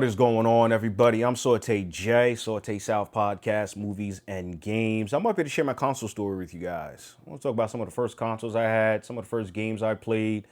What is going on, everybody? I'm Saute J, Saute South Podcast, Movies and Games. I'm up here to share my console story with you guys. I want to talk about some of the first consoles I had, some of the first games I played,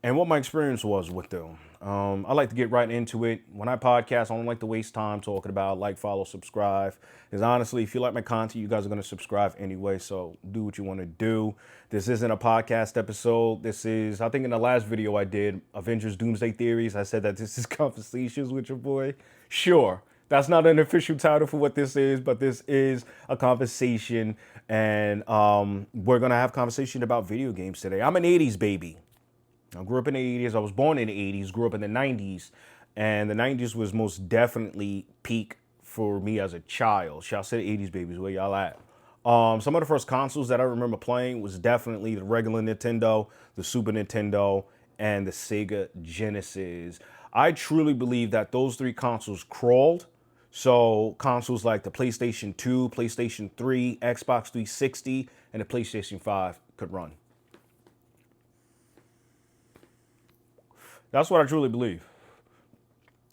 and what my experience was with them. I like to get right into it. When I podcast, I don't like to waste time talking about like, follow, subscribe. Because honestly, if you like my content, you guys are going to subscribe anyway. So do what you want to do. This isn't a podcast episode. This is, I think in the last video I did, Avengers Doomsday Theories, I said that this is Conversations with your boy. Sure. That's not an official title for what this is, but this is a conversation. And we're going to have conversation about video games today. I'm an 80s baby. I grew up in the 80s. I was born in the 80s, grew up in the 90s. And the 90s was most definitely peak for me as a child. Shout out to the 80s babies, where y'all at? Some of the first consoles that I remember playing was definitely the regular Nintendo, the Super Nintendo, and the Sega Genesis. I truly believe that those three consoles crawled. So consoles like the PlayStation 2, PlayStation 3, Xbox 360, and the PlayStation 5 could run. That's what I truly believe.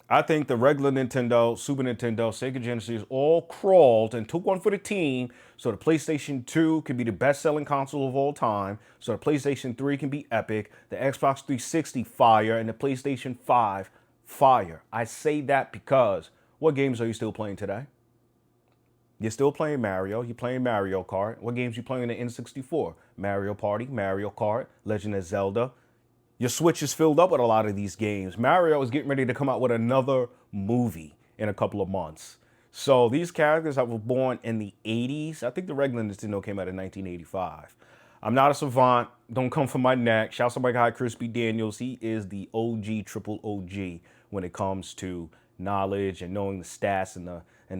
I think the regular Nintendo, Super Nintendo, Sega Genesis all crawled and took one for the team so the PlayStation 2 could be the best-selling console of all time, so the PlayStation 3 can be epic, the Xbox 360 fire, and the PlayStation 5 fire. I say that because what games are you still playing today? You're still playing Mario. You're playing Mario Kart. What games you playing in the N64? Mario Party, Mario Kart, Legend of Zelda. Your Switch is filled up with a lot of these games. Mario is getting ready to come out with another movie in a couple of months. So these characters that were born in the 80s, I think the regular Nintendo came out in 1985. I'm not a savant. Don't come for my neck. Shout out to my guy, Crispy Daniels. He is the OG, triple OG when it comes to knowledge and knowing the stats and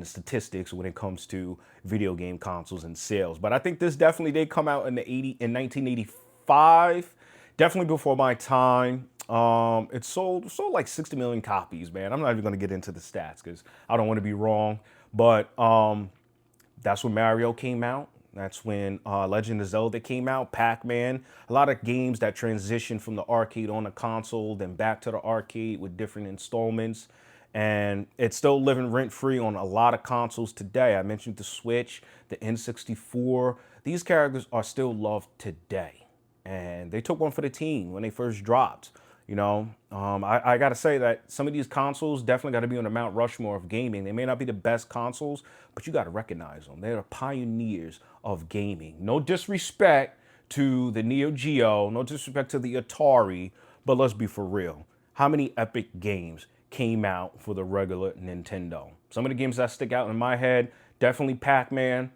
the statistics when it comes to video game consoles and sales. But I think this definitely did come out in 1985. Definitely before my time. It sold like 60 million copies, man. I'm not even going to get into the stats because I don't want to be wrong. But that's when Mario came out. That's when Legend of Zelda came out, Pac-Man. A lot of games that transitioned from the arcade on the console, then back to the arcade with different installments. And it's still living rent-free on a lot of consoles today. I mentioned the Switch, the N64. These characters are still loved today. And they took one for the team when they first dropped. You know, I got to say that some of these consoles definitely got to be on the Mount Rushmore of gaming. They may not be the best consoles, but you got to recognize them. They're the pioneers of gaming. No disrespect to the Neo Geo, no disrespect to the Atari, but let's be for real. How many epic games came out for the regular Nintendo? Some of the games that stick out in my head, definitely Pac-Man,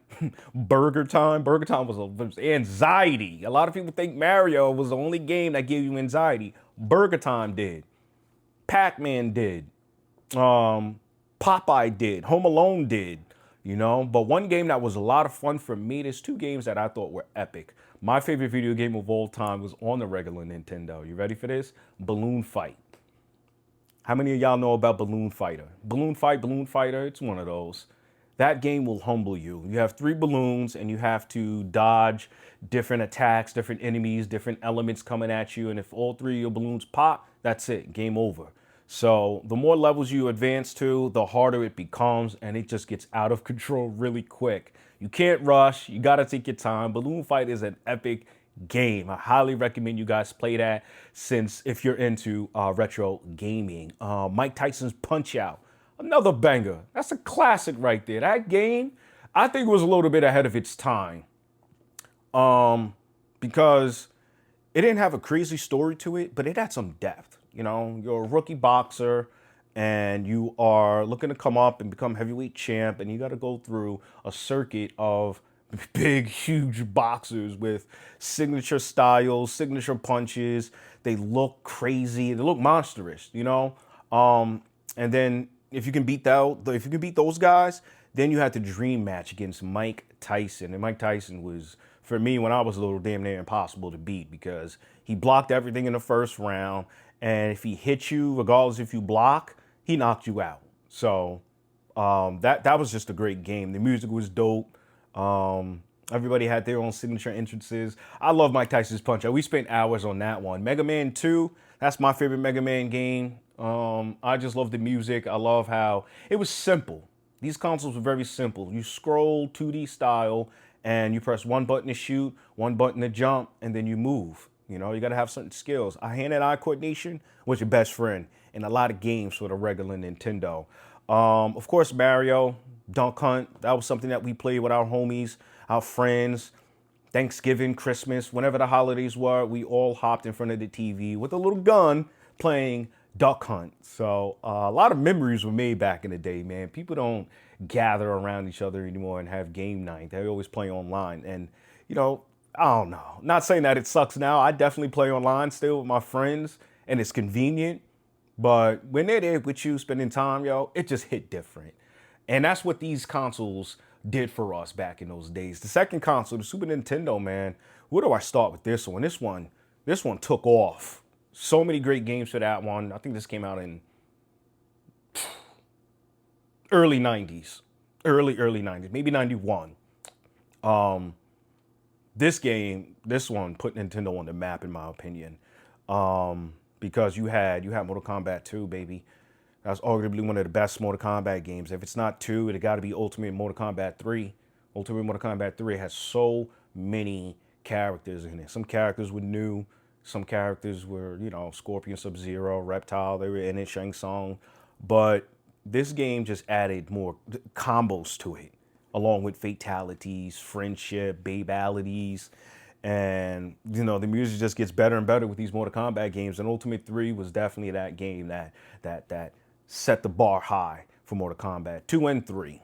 Burger Time. Burger Time was anxiety. A lot of people think Mario was the only game that gave you anxiety. Burger Time did. Pac-Man did. Popeye did. Home Alone did. You know, but one game that was a lot of fun for me, there's two games that I thought were epic. My favorite video game of all time was on the regular Nintendo. You ready for this? Balloon Fight. How many of y'all know about Balloon Fighter? Balloon Fighter, it's one of those. That game will humble you. You have 3 balloons and you have to dodge different attacks, different enemies, different elements coming at you. And if all 3 of your balloons pop, that's it, game over. So the more levels you advance to, the harder it becomes, and it just gets out of control really quick. You can't rush, you gotta take your time. Balloon Fight is an epic game. I highly recommend you guys play that since if you're into retro gaming. Mike Tyson's Punch-Out. Another banger. That's a classic right there. That game, I think, was a little bit ahead of its time. Because it didn't have a crazy story to it, but it had some depth. You know, you're a rookie boxer and you are looking to come up and become heavyweight champ, and you got to go through a circuit of big, huge boxers with signature styles, signature punches. They look crazy. They look monstrous, you know? And then if you can beat those guys, then you had the dream match against Mike Tyson. And Mike Tyson was, for me, when I was a little, damn near impossible to beat because he blocked everything in the first round. And if he hit you, regardless if you block, he knocked you out. So that was just a great game. The music was dope. Everybody had their own signature entrances. I love Mike Tyson's Punch-Out. We spent hours on that one. Mega Man 2, that's my favorite Mega Man game. I just love the music. I love how it was simple. These consoles were very simple. You scroll 2D style and you press one button to shoot, one button to jump, and then you move. You know, you got to have certain skills. Hand-eye coordination was your best friend in a lot of games for the regular Nintendo. Of course, Mario, Dunk Hunt, that was something that we played with our homies, our friends. Thanksgiving, Christmas, whenever the holidays were, we all hopped in front of the TV with a little gun playing Duck Hunt. So a lot of memories were made back in the day, man. People don't gather around each other anymore and have game night. They always play online. And, you know, I don't know. Not saying that it sucks now. I definitely play online still with my friends, and it's convenient. But when they're there with you spending time, yo, it just hit different. And that's what these consoles did for us back in those days. The second console, the Super Nintendo, man. Where do I start with this one? This one took off. So many great games for that one. I think this came out in early 90s. Early 90s, maybe 91. This one put Nintendo on the map in my opinion. Because you had Mortal Kombat 2, baby. That's arguably one of the best Mortal Kombat games. If it's not 2, it got to be Ultimate Mortal Kombat 3. Ultimate Mortal Kombat 3 has so many characters in it. Some characters were new. Some characters were, Scorpion, Sub-Zero, Reptile. They were in it, Shang Tsung. But this game just added more combos to it, along with fatalities, friendship, babalities. And, the music just gets better and better with these Mortal Kombat games. And Ultimate 3 was definitely that game that set the bar high for Mortal Kombat 2 and 3.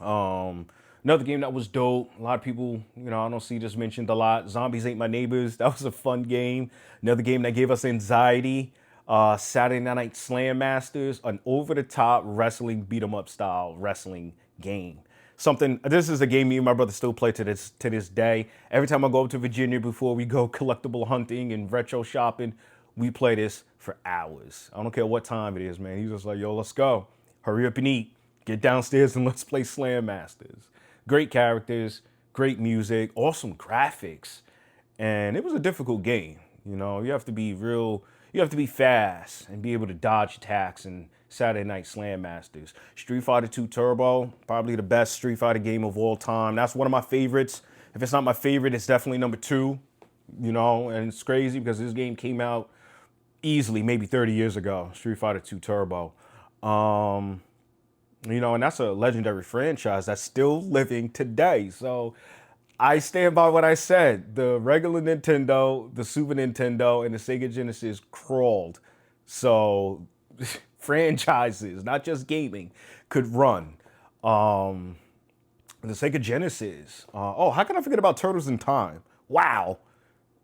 Another game that was dope. A lot of people, I don't see just mentioned a lot. Zombies Ain't My Neighbors. That was a fun game. Another game that gave us anxiety. Saturday Night Slam Masters, an over-the-top wrestling beat 'em up style wrestling game. This is a game me and my brother still play to this day. Every time I go up to Virginia before we go collectible hunting and retro shopping, we play this for hours. I don't care what time it is, man. He's just like, yo, let's go. Hurry up and eat. Get downstairs and let's play Slam Masters. Great characters, great music, awesome graphics. And it was a difficult game. You have to be fast and be able to dodge attacks and Saturday Night Slam Masters. Street Fighter 2 Turbo, probably the best Street Fighter game of all time. That's one of my favorites. If it's not my favorite, it's definitely number 2. And it's crazy because this game came out easily maybe 30 years ago, Street Fighter 2 Turbo. And that's a legendary franchise that's still living today. So I stand by what I said. The regular Nintendo, the Super Nintendo, and the Sega Genesis crawled. So franchises, not just gaming, could run. The Sega Genesis. How can I forget about Turtles in Time? Wow.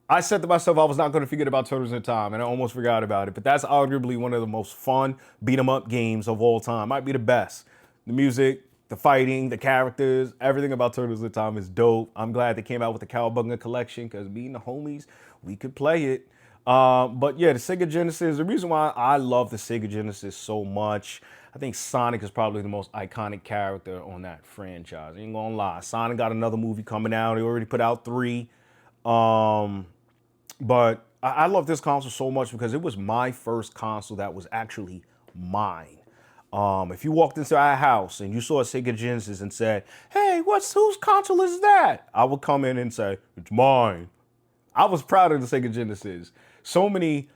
I said to myself I was not going to forget about Turtles in Time, and I almost forgot about it. But that's arguably one of the most fun beat-em-up games of all time. Might be the best. The music, the fighting, the characters, everything about Turtles in Time is dope. I'm glad they came out with the Cowabunga collection because me and the homies, we could play it. But yeah, the Sega Genesis, the reason why I love the Sega Genesis so much, I think Sonic is probably the most iconic character on that franchise. I ain't gonna lie. Sonic got another movie coming out. He already put out 3. But I love this console so much because it was my first console that was actually mine. If you walked into our house and you saw a Sega Genesis and said, "Hey, what's whose console is that?" I would come in and say, "It's mine." I was proud of the Sega Genesis. So many but I love this console so much because it was my first console that was actually mine. If you walked into our house and you saw a Sega Genesis and said, "Hey, whose console is that?" I would come in and say, "It's mine." I was proud of the Sega Genesis. So many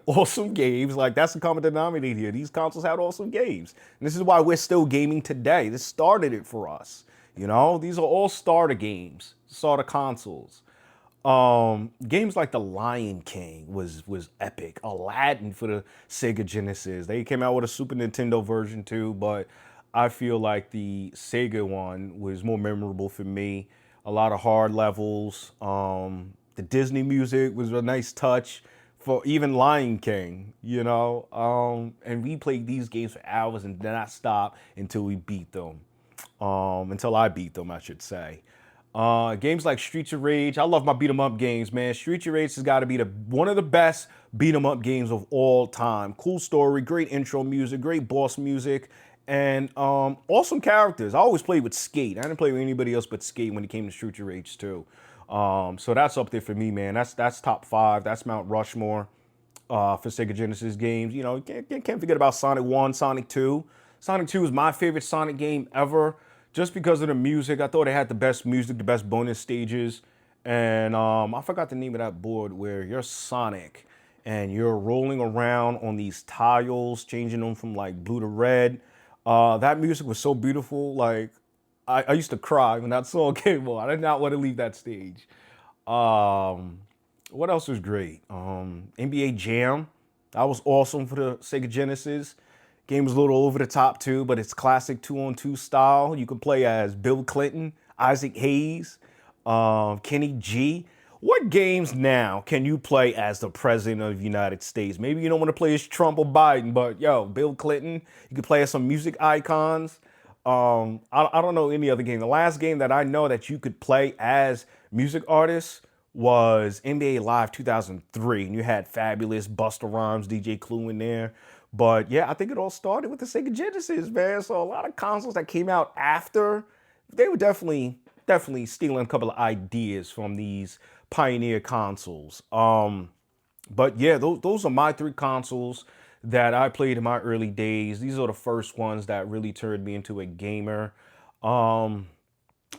awesome games. Like, that's the common denominator here. These consoles had awesome games. And this is why we're still gaming today. This started it for us. These are all starter games, starter consoles. Games like The Lion King was epic. Aladdin for the Sega Genesis. They came out with a Super Nintendo version too, but I feel like the Sega one was more memorable for me. A lot of hard levels. The Disney music was a nice touch for even Lion King, and we played these games for hours and did not stop until we beat them. Until I beat them, I should say. Games like Streets of Rage. I love my beat 'em up games, man. Streets of Rage has got to be one of the best beat 'em up games of all time. Cool story, great intro music, great boss music, and awesome characters. I always played with Skate. I didn't play with anybody else but Skate when it came to Streets of Rage too. So that's up there for me, man. That's top 5. That's Mount Rushmore. for Sega Genesis games. You know, can't forget about Sonic 1, Sonic 2. Sonic 2 is my favorite Sonic game ever just because of the music. I thought it had the best music, the best bonus stages. And I forgot the name of that board where you're Sonic and you're rolling around on these tiles, changing them from like blue to red. That music was so beautiful. Like, I used to cry when that song came on. I did not want to leave that stage. Um, what else was great? NBA Jam. That was awesome for the Sega Genesis. Game was a little over the top too, but it's classic 2-on-2 style. You can play as Bill Clinton, Isaac Hayes, Kenny G. What games now can you play as the president of the United States? Maybe you don't want to play as Trump or Biden, but yo, Bill Clinton. You can play as some music icons. I don't know any other game. The last game that I know that you could play as music artists was NBA Live 2003, and you had Fabulous, Busta Rhymes, DJ Clue in there. But yeah, I think it all started with the Sega Genesis, man. So a lot of consoles that came out after, they were definitely stealing a couple of ideas from these pioneer consoles. But yeah, those are my three consoles that I played in my early days. These are the first ones that really turned me into a gamer. Um,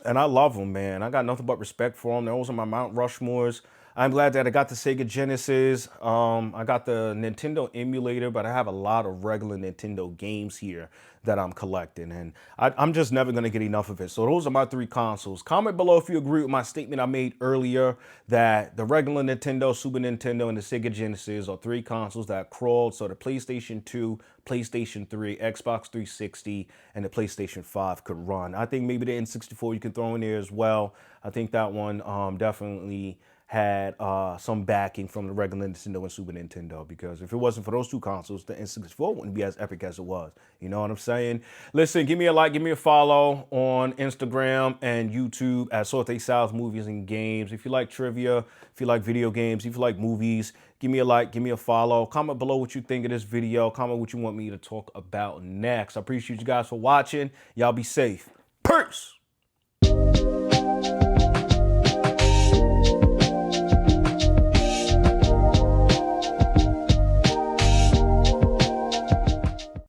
and I love them, man. I got nothing but respect for them. Those are my Mount Rushmores. I'm glad that I got the Sega Genesis. I got the Nintendo emulator, but I have a lot of regular Nintendo games here that I'm collecting, and I'm just never gonna get enough of it. So those are my three consoles. Comment below if you agree with my statement I made earlier that the regular Nintendo, Super Nintendo, and the Sega Genesis are three consoles that crawled so the PlayStation 2, PlayStation 3, Xbox 360, and the PlayStation 5 could run. I think maybe the N64 you can throw in there as well. I think that one definitely had some backing from the regular Nintendo and Super Nintendo, because if it wasn't for those two consoles, the N64 wouldn't be as epic as it was. You know what I'm saying? Listen, give me a like, give me a follow on Instagram and YouTube at Sorte Styles Movies and Games. If you like trivia, if you like video games, if you like movies, give me a like, give me a follow. Comment below what you think of this video. Comment what you want me to talk about next. I appreciate you guys for watching. Y'all be safe. Peace.